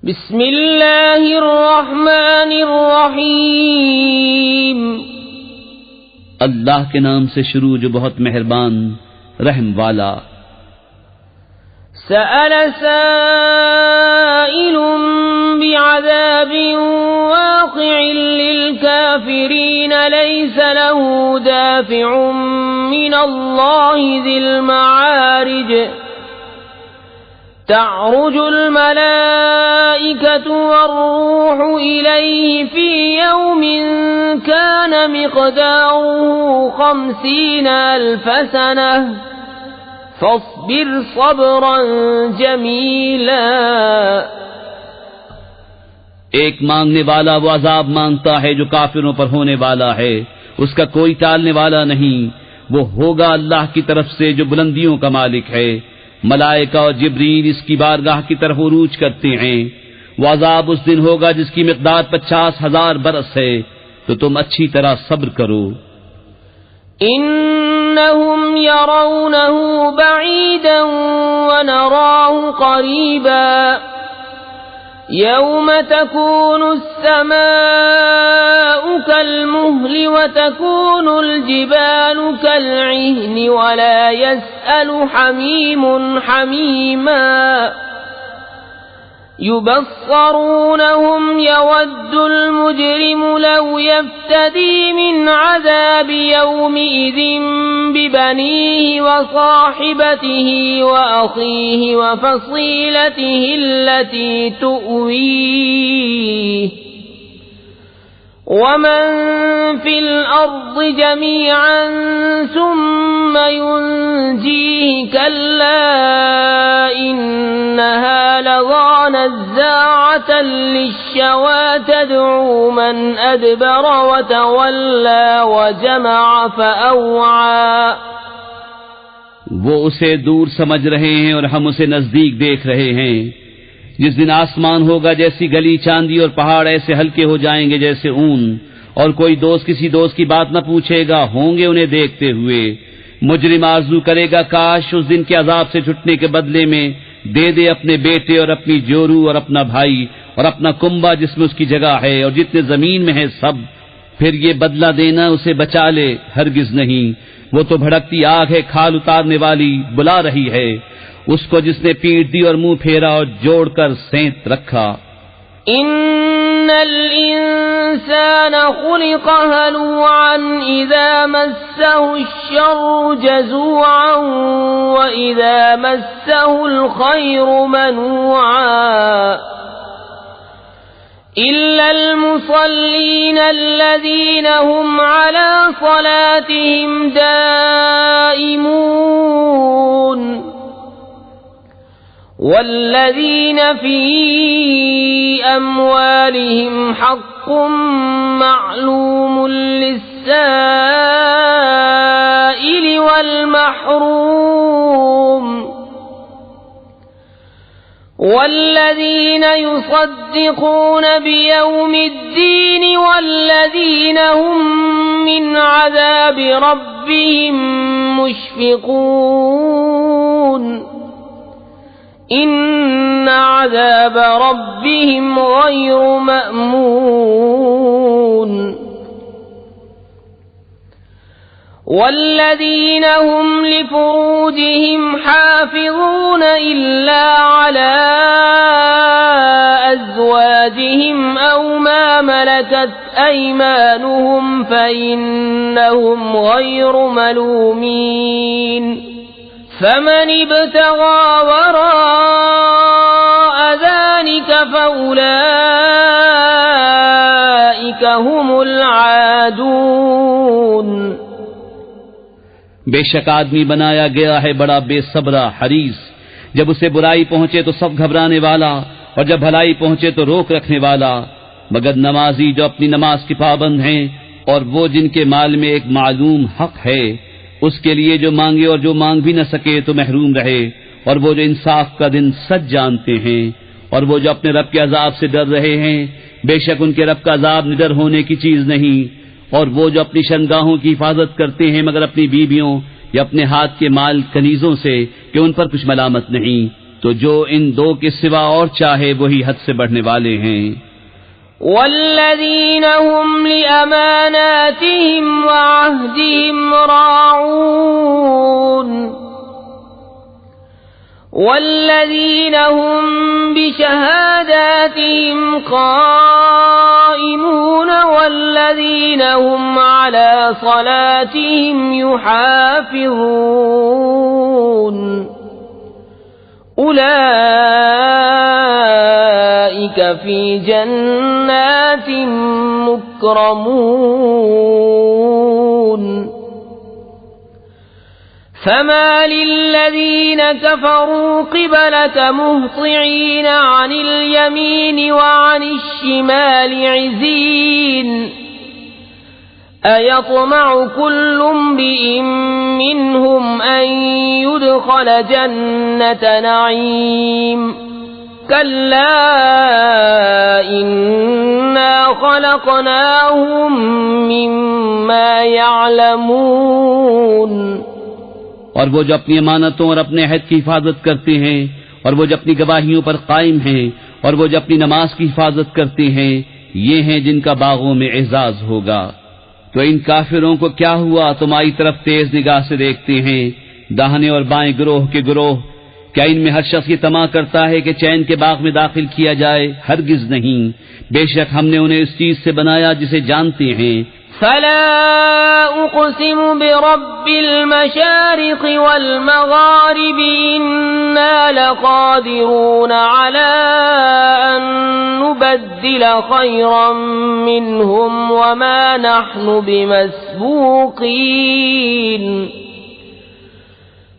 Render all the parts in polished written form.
बिस्मिल्लाहिर्रहमानिर्रहीम। अल्लाह के नाम से शुरू जो बहुत मेहरबान रहम वाला। सअल साइलुम बिअज़ाबिन वाक़िइन लिलकाफ़िरीन लैसा लहू दाफ़िउन मिनल्लाहि ज़िल मआरिज तअरुजुल मलाइकतु वर्रूहु इलैहि फी यौमिन कान मिक़दारुहु 50 अल्फ सनह फस्बिर सब्रन जमीला। एक मांगने वाला वो अजाब मांगता है जो काफिरों पर होने वाला है, उसका कोई टालने वाला नहीं। वो होगा अल्लाह की तरफ से जो बुलंदियों का मालिक है। मलाइका और जिब्रील इसकी बारगाह की तरफ उरूज करते हैं। वो अजाब उस दिन होगा जिसकी मिक़दार 50,000 बरस है, तो तुम अच्छी तरह सब्र करो। इन्नहुम यरौनहु बईदन व नराहु क़रीबा यौम तकूनु अस्समाउ कल्मुहलि व तकूनुल जिबालु कल्इह्नि व ला यसअलु हमीमुन हमीमा युबस्सरूनहुम यवद्दुल मुजरिमु लौ यफ्तदी मिन अज़ाबि यौमिइज़िन बिबनीहि व साहिबतिहि व अखीहि व फसीलतिहि अल्लती तुअवीहि वमन फिल अर्दि जमीअन सुम्मा युनजीहि कल्ला इन्नहा लज़ा नज़्ज़ाअतन लिश्शवा तद'ू मन अदबर व तवल्ला व जमअ फअव्आ। वो उसे दूर समझ रहे हैं और हम उसे नजदीक देख रहे हैं। जिस दिन आसमान होगा जैसी गली चांदी और पहाड़ ऐसे हल्के हो जाएंगे जैसे ऊन, और कोई दोस्त किसी दोस्त की बात न पूछेगा, होंगे उन्हें देखते हुए। मुजरिम आरज़ू करेगा काश उस दिन के अजाब से छुटने के बदले में दे दे अपने बेटे और अपनी जोरू और अपना भाई और अपना कुंबा जिसमें उसकी जगह है और जितने जमीन में है सब। फिर ये बदला देना उसे बचा ले, हरगिज नहीं। वो तो भड़कती आग है, खाल उतारने वाली, बुला रही है उसको जिसने पीट दी और मुंह फेरा और जोड़कर सेंत रखा। इन्नल इंसान खुलिक़ हलूअन इज़ा मस्सहु अश्शर्रु जज़ूअन व इज़ा मस्सहुल खैरु मनूअन इल्लल मुसल्लीन अल्लज़ीना हुम अला सलातिहिम दाइमून वल्लज़ीन फ़ी अम्वालिहिम हक़्क़ुम मअलूमुन लिस्साइलि वल महरूम वल्लज़ीन युसद्दिक़ून बियौमिद्दीन वल्लज़ीन हुम मिन अज़ाबि रब्बिहिम मुश्फ़िक़ून इन्न अज़ाब रब्बिहिम गैरु मअमून वल्लज़ीन हुम लिफ़ुरूजिहिम हाफ़िज़ून इल्ला अला अज़वाजिहिम औ मा मलकत अयमानुहुम फ़इन्नहुम गैरु मलूमीन फमन इब्तग़ा वराअ ज़ालिक फ़उलाइक हुमुल आदून। बेशक आदमी बनाया गया है बड़ा बेसब्रा हरीस। जब उसे बुराई पहुंचे तो सब घबराने वाला और जब भलाई पहुंचे तो रोक रखने वाला। मगर नमाजी जो अपनी नमाज की पाबंद हैं और वो जिनके माल में एक मालूम हक है, उसके लिए जो मांगे और जो मांग भी न सके तो महरूम रहे। और वो जो इंसाफ का दिन सच जानते हैं और वो जो अपने रब के अजाब से डर रहे हैं, बेशक उनके रब का अजाब निडर होने की चीज नहीं। और वो जो अपनी शर्मगाहों की हिफाजत करते हैं मगर अपनी बीवियों या अपने हाथ के माल कनीजों से कि उन पर कुछ मलामत नहीं। तो जो इन दो के सिवा और चाहे वही हद से बढ़ने वाले हैं। वल्लज़ीन हुम लिअमानातिहिम वअहदिहिम राऊन वल्लज़ीन हुम बिशहादातिहिम क़ाइमून वल्लज़ीन हुम अला सलातिहिम युहाफ़िज़ून उलाइक फी जन्नातिन मुक्रमून फमा लिल्लज़ीन कफ़रू क़िबलक मुहतिईन अनिल यमीन व अनिश शिमालि इज़ीन अयत्मउ कुल्लु इम्रिइन मिन्हुम अन युदख़ल जन्नत नईम कल्ला इन्ना ख़लक़नाहुम मिम्मा यअलमून। और वो जो अपनी अमानतों और अपने अहद की हिफाजत करते हैं, और वो जो अपनी गवाहियों पर कायम हैं, और वो जो अपनी नमाज की हिफाजत करते हैं, ये हैं जिनका बागों में एजाज होगा। तो इन काफिरों को क्या हुआ, तुम्हारी तरफ तेज निगाह से देखते हैं, दाहिने और बाएं गिरोह के गिरोह। क्या इनमें हर शख्स ये तमा करता है कि चैन के बाग में दाखिल किया जाए? हरगिज नहीं। बेशक हमने उन्हें इस चीज से बनाया जिसे जानते हैं। फला उक़सिमु बिरब्बिल मशारिक़ वल मग़ारिब इन्ना लक़ादिरून अला अन नुबद्दिल खैरन मिनहुम वमा नहनु बिमस्बूक़ीन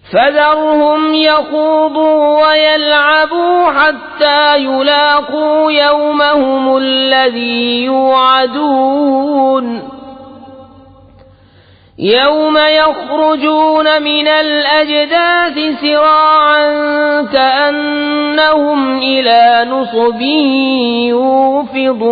फज़रहुम यख़ूदू वयलअबू हत्ता युलाक़ू यौमहुमुल्लज़ी युअदून यौम यख़रुजून मिनल अजदाथि सिराअन कअन्नहुम इला नुसबिन यूफ़िदून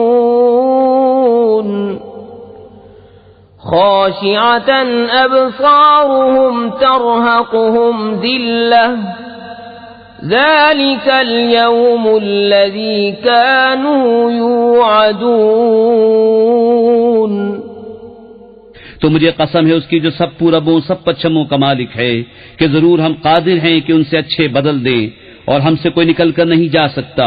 ख़ाशिअतन अबसारुहुम तरहक़ुहुम ज़िल्लह ज़ालिकल यौमुल्लज़ी कानू युअदून। तो मुझे कसम है उसकी जो सब पूरबों सब पश्चिमों का मालिक है कि जरूर हम कादिर हैं कि उनसे अच्छे बदल दें, और हमसे कोई निकल कर नहीं जा सकता।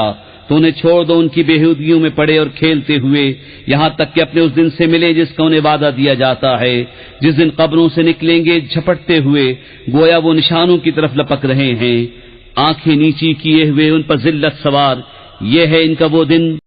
तो उन्हें छोड़ दो उनकी बेहूदगियों में पड़े और खेलते हुए, यहाँ तक कि अपने उस दिन से मिले जिसका उन्हें वादा दिया जाता है, जिस दिन कब्रों से निकलेंगे झपटते हुए, गोया वो निशानों की तरफ लपक रहे हैं, आंखें नीची किए हुए, उन पर जिल्लत सवार। ये है इनका वो दिन